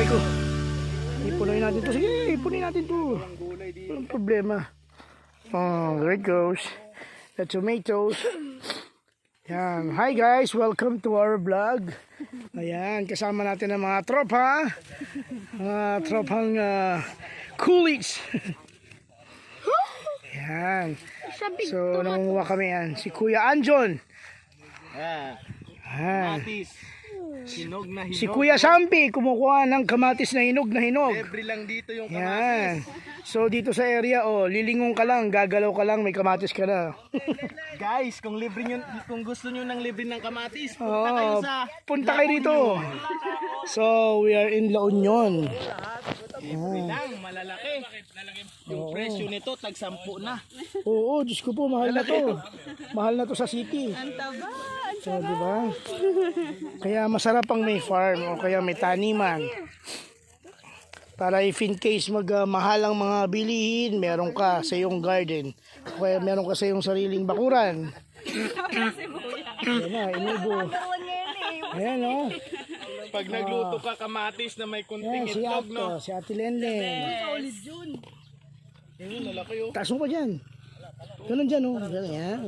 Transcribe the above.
ko. Ipunin natin to. Sige, ipunin natin to. Walang problema. Oh, there it goes. The tomatoes. Yan. Hi guys, welcome to our vlog. Ayan, kasama natin ang mga tropa. Tropang coolies. Yan. So, nangunguha kami yan. Si Kuya Anjon. Kamatis. Hinog na hinog. Si Kuya Sampi, kumukuha ng kamatis na hinog na hinog. Libre lang dito yung Yan. kamatis. So, dito sa area, lilingon ka lang, gagalaw ka lang, may kamatis ka na. Guys, kung gusto niyo ng libre ng kamatis, punta kayo sa punta kayo dito. So, we are in La Union. libre lang, malalaki. Yung presyo nito, tag-10 na. Oo, Diyos ko po, mahal na to. Mahal na to sa city. So, di ba? Kaya masarap ang may farm o kaya may taniman. Para if in case mahal ang mga bilihin, meron ka sa iyong garden. O kaya meron ka sa iyong sariling bakuran. Ayan na, inubo. Ayan o. Pag nagluto ka kamatis na may kunting Ayan, si itlog, no? si Ate Lenlen. Ayun, lalaki yun. Taas mo pa dyan. Ganun dyan o. Ganun yan.